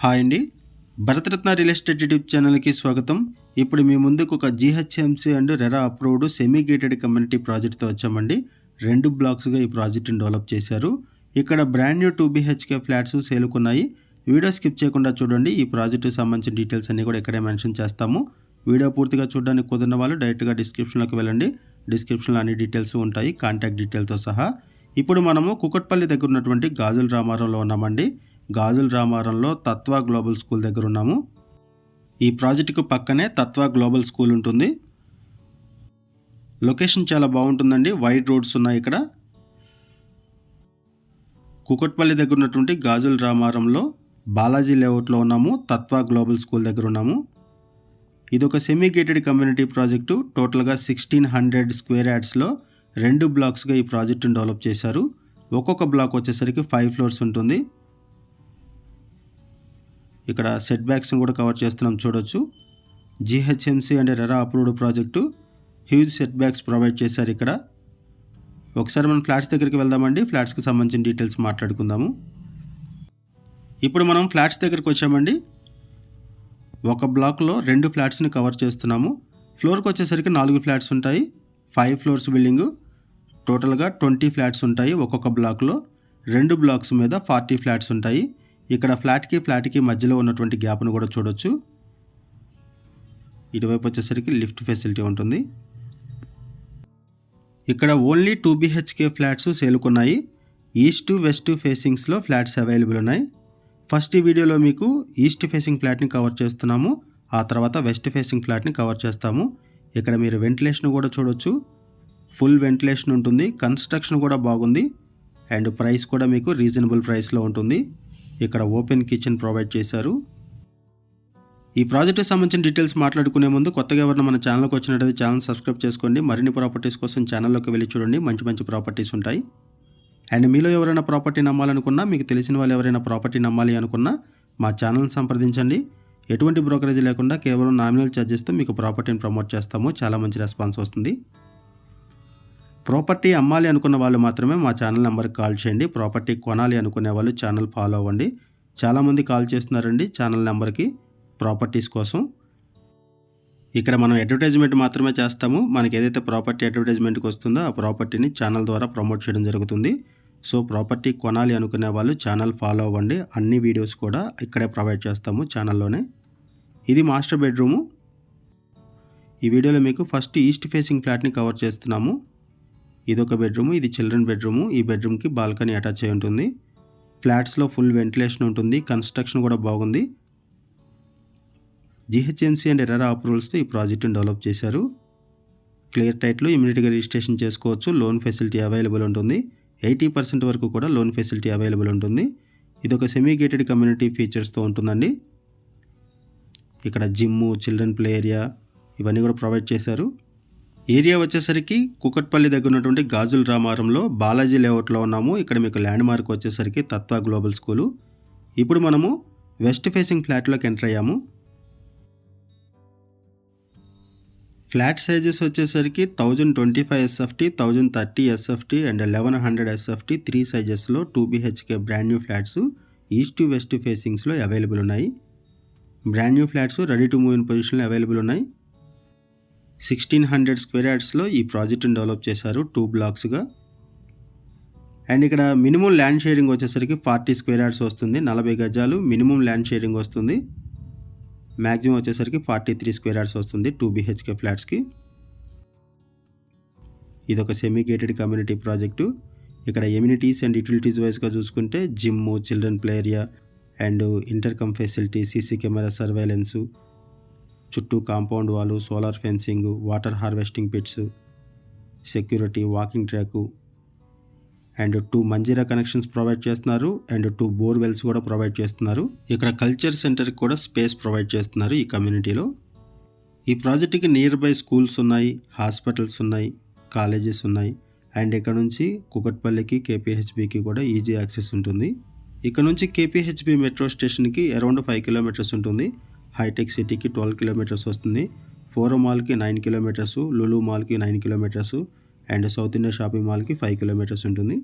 Hi అండి, Bharat Ratna real estate YouTube ఛానల్కి స్వాగతం. ఇప్పుడు మీ ముందుకు ఒక GHMC and RERA approved semi gated community ప్రాజెక్ట్తో వచ్చామండి. 2 బ్లాక్స్గా ఈ ప్రాజెక్ట్ని డెవలప్ చేశారు. ఇక్కడ బ్రాండ్ న్యూ 2 BHK ఫ్లాట్స్ సేలుకున్నాయి. వీడియో స్కిప్ చేయకుండా చూడండి. ఈ ప్రాజెక్టుకి సంబంధించిన డీటెయిల్స్ అన్నీ కూడా ఇక్కడే మెన్షన్ చేస్తాము. వీడియో పూర్తిగా చూడడానికి కుదిరిన వాళ్ళు డైరెక్ట్గా డిస్క్రిప్షన్లోకి వెళ్ళండి. డిస్క్రిప్షన్లో అన్ని డీటెయిల్స్ ఉంటాయి, కాంటాక్ట్ డీటెయిల్తో సహా. ఇప్పుడు మనము కుకట్పల్లి దగ్గర ఉన్నటువంటి గాజుల రామారంలో ఉన్నామండి. గాజుల రామారంలో తత్వ గ్లోబల్ స్కూల్ దగ్గర ఉన్నాము. ఈ ప్రాజెక్టుకు పక్కనే తత్వ గ్లోబల్ స్కూల్ ఉంటుంది. లొకేషన్ చాలా బాగుంటుందండి. వైడ్ రోడ్స్ ఉన్నాయి ఇక్కడ. కుకట్పల్లి దగ్గర ఉన్నటువంటి గాజుల రామారంలో బాలాజీ లేఅవుట్లో ఉన్నాము. తత్వ గ్లోబల్ స్కూల్ దగ్గర ఉన్నాము. ఇది ఒక సెమీ గేటెడ్ కమ్యూనిటీ ప్రాజెక్టు. టోటల్గా 1600 స్క్వేర్ యార్డ్స్లో 2 బ్లాక్స్గా ఈ ప్రాజెక్టును డెవలప్ చేశారు. ఒక్కొక్క బ్లాక్ వచ్చేసరికి 5 ఫ్లోర్స్ ఉంటుంది. ఇక్కడ సెట్ బ్యాక్స్ని కూడా కవర్ చేస్తున్నాం, చూడొచ్చు. GHMC and RERA approved project. Huge set backs provide చేశారు ఇక్కడ. ఒకసారి మనం ఫ్లాట్స్ దగ్గరికి వెళ్దామండి. ఫ్లాట్స్కి సంబంధించిన డీటెయిల్స్ మాట్లాడుకుందాము. ఇప్పుడు మనం ఫ్లాట్స్ దగ్గరికి వచ్చామండి. ఒక బ్లాక్లో 2 ఫ్లాట్స్ని కవర్ చేస్తున్నాము. ఫ్లోర్కి వచ్చేసరికి 4 ఫ్లాట్స్ ఉంటాయి. 5 ఫ్లోర్స్ బిల్డింగు. టోటల్గా 20 ఫ్లాట్స్ ఉంటాయి ఒక్కొక్క బ్లాక్లో. 2 బ్లాక్స్ మీద 40 ఫ్లాట్స్ ఉంటాయి. ఇక్కడ ఫ్లాట్కి మధ్యలో ఉన్నటువంటి గ్యాప్ను కూడా చూడొచ్చు. ఇటువైపు వచ్చేసరికి లిఫ్ట్ ఫెసిలిటీ ఉంటుంది. ఇక్కడ ఓన్లీ 2 BHK ఫ్లాట్స్ సేలుకున్నాయి. ఈస్ట్ వెస్ట్ ఫేసింగ్స్లో ఫ్లాట్స్ అవైలబుల్ ఉన్నాయి. ఫస్ట్ ఈ వీడియోలో మీకు ఈస్ట్ ఫేసింగ్ ఫ్లాట్ని కవర్ చేస్తున్నాము. ఆ తర్వాత వెస్ట్ ఫేసింగ్ ఫ్లాట్ని కవర్ చేస్తాము. ఇక్కడ మీరు వెంటిలేషన్ కూడా చూడొచ్చు. ఫుల్ వెంటిలేషన్ ఉంటుంది. కన్స్ట్రక్షన్ కూడా బాగుంది. అండ్ ప్రైస్ కూడా మీకు రీజనబుల్ ప్రైస్లో ఉంటుంది. ఇక్కడ ఓపెన్ కిచెన్ ప్రొవైడ్ చేశారు. ఈ ప్రాజెక్ట్కి సంబంధించిన డీటెయిల్స్ మాట్లాడుకునే ముందు కొత్తగా ఎవరైనా మన ఛానల్కి వచ్చినట్లయితే ఛానల్ సబ్స్క్రైబ్ చేసుకోండి. మరిన్ని ప్రాపర్టీస్ కోసం ఛానల్లోకి వెళ్ళి చూడండి. మంచి ప్రాపర్టీస్ ఉంటాయి. అండ్ మీలో ఎవరైనా ప్రాపర్టీ నమ్మాలనుకున్నా, మీకు తెలిసిన వాళ్ళు ఎవరైనా ప్రాపర్టీ నమ్మాలి అనుకున్నా మా ఛానల్ని సంప్రదించండి. ఎటువంటి బ్రోకరేజ్ లేకుండా కేవలం నామినల్ ఛార్జెస్తో మీకు ప్రాపర్టీని ప్రమోట్ చేస్తాము. చాలా మంచి రెస్పాన్స్ వస్తుంది. ప్రాపర్టీ అమ్మాలి అనుకున్న వాళ్ళు మాత్రమే మా ఛానల్ నెంబర్కి కాల్ చేయండి. ప్రాపర్టీ కొనాలి అనుకునే వాళ్ళు ఛానల్ ఫాలో అవ్వండి. చాలామంది కాల్ చేస్తున్నారండి ఛానల్ నెంబర్కి ప్రాపర్టీస్ కోసం. ఇక్కడ మనం అడ్వర్టైజ్మెంట్ మాత్రమే చేస్తాము. మనకి ఏదైతే ప్రాపర్టీ అడ్వర్టైజ్మెంట్కి వస్తుందో ఆ ప్రాపర్టీని ఛానల్ ద్వారా ప్రమోట్ చేయడం జరుగుతుంది. సో ప్రాపర్టీ కొనాలి అనుకునే వాళ్ళు ఛానల్ ఫాలో అవ్వండి. అన్ని వీడియోస్ కూడా ఇక్కడే ప్రొవైడ్ చేస్తాము ఛానల్లోనే. ఇది మాస్టర్ బెడ్రూము. ఈ వీడియోలో మీకు ఫస్ట్ ఈస్ట్ ఫేసింగ్ ఫ్లాట్ని కవర్ చేస్తున్నాము. ఇదొక బెడ్రూము, ఇది చిల్డ్రన్ బెడ్రూము. ఈ బెడ్రూమ్కి బాల్కనీ అటాచ్ అయి ఉంటుంది. ఫ్లాట్స్లో ఫుల్ వెంటిలేషన్ ఉంటుంది. కన్స్ట్రక్షన్ కూడా బాగుంది. జీహెచ్ఎంసీ అండ్ రెరా అప్రూవల్స్తో ఈ ప్రాజెక్టును డెవలప్ చేశారు. క్లియర్ టైటిల్, ఇమీడియట్గా రిజిస్ట్రేషన్ చేసుకోవచ్చు. లోన్ ఫెసిలిటీ అవైలబుల్ ఉంటుంది. 80% వరకు కూడా లోన్ ఫెసిలిటీ అవైలబుల్ ఉంటుంది. ఇదొక సెమీ గేటెడ్ కమ్యూనిటీ ఫీచర్స్తో ఉంటుందండి. ఇక్కడ జిమ్ము, చిల్డ్రన్ ప్లే ఏరియా ఇవన్నీ కూడా ప్రొవైడ్ చేశారు. ఏరియా వచ్చేసరికి కుకట్పల్లి దగ్గర ఉన్నటువంటి గాజుల రామారంలో బాలాజీ లేఅవుట్లో ఉన్నాము. ఇక్కడ మీకు ల్యాండ్ మార్క్ వచ్చేసరికి తత్వ గ్లోబల్ స్కూలు. ఇప్పుడు మనము వెస్ట్ ఫేసింగ్ ఫ్లాట్లోకి ఎంటర్ అయ్యాము. ఫ్లాట్ సైజెస్ వచ్చేసరికి 1025 SFT, 1030 SFT అండ్ 1100 SFT 3 సైజెస్లో 2 BHK brand new flats east west ఫేసింగ్స్లో అవైలబుల్ ఉన్నాయి. Brand new flats ready to move in పొజిషన్లో అవైలబుల్ ఉన్నాయి. 1600 స్క్వేర్ యార్డ్స్లో ఈ ప్రాజెక్టును డెవలప్ చేశారు 2 బ్లాక్స్గా. అండ్ ఇక్కడ మినిమం ల్యాండ్ షేరింగ్ వచ్చేసరికి 40 స్క్వేర్ యార్డ్స్ వస్తుంది. 40 గజాలు మినిమం ల్యాండ్ షేరింగ్ వస్తుంది. మ్యాక్సిమం వచ్చేసరికి 43 స్క్వేర్ యార్డ్స్ వస్తుంది 2 BHK ఫ్లాట్స్కి. ఇదొక సెమీ గేటెడ్ కమ్యూనిటీ ప్రాజెక్టు. ఇక్కడ ఎమ్యూనిటీస్ అండ్ యూటిలిటీస్ వైజ్గా చూసుకుంటే gym, children play area and intercom facility, CC camera surveillance, చుట్టూ compound wall, solar fencing, water harvesting pits, security, walking track and 2 Manjira connections provide చేస్తున్నారు. And 2 borewells కూడా provide చేస్తున్నారు. ఇక్కడ culture సెంటర్కి కూడా స్పేస్ ప్రొవైడ్ చేస్తున్నారు ఈ కమ్యూనిటీలో. ఈ ప్రాజెక్ట్కి నియర్ బై స్కూల్స్ ఉన్నాయి, హాస్పిటల్స్ ఉన్నాయి, కాలేజెస్ ఉన్నాయి. అండ్ ఇక్కడ నుంచి కుకట్పల్లికి, KPHBకి కూడా ఈజీ యాక్సెస్ ఉంటుంది. ఇక్కడ నుంచి KPHB మెట్రో స్టేషన్కి అరౌండ్ 5 కిలోమీటర్స్ ఉంటుంది. హైటెక్ సిటీకి 12 కిలోమీటర్స్ వస్తుంది. ఫోరం మాల్కి 9 కిలోమీటర్సు, లులు మాల్కి 9 kilometres and south India shopping మాల్కి 5 కిలోమీటర్స్ ఉంటుంది.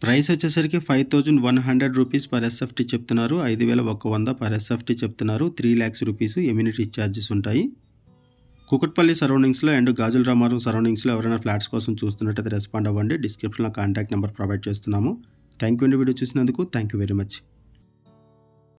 ప్రైస్ వచ్చేసరికి 5100 రూపీస్ పర్ ఎస్ఎఫ్టీ చెప్తున్నారు. 5100 పర్ ఎస్ఎఫ్టీ చెప్తున్నారు. 3 lakhs రూపీస్ ఎమ్యూనిటీ ఛార్జెస్ ఉంటాయి. కుకట్పల్లి సరౌండింగ్స్లో అండ్ గాజుల రామారం సరౌండింగ్స్లో ఎవరైనా ఫ్లాట్స్ కోసం చూస్తున్నట్టయితే రెస్పాండ్ అవ్వండి. డిస్క్రిప్షన్లో కాంటాక్ట్ నెంబర్ ప్రొవైడ్ చేస్తున్నాము. థ్యాంక్ యూ అండి వీడియో చూసినందుకు. Thank you very much.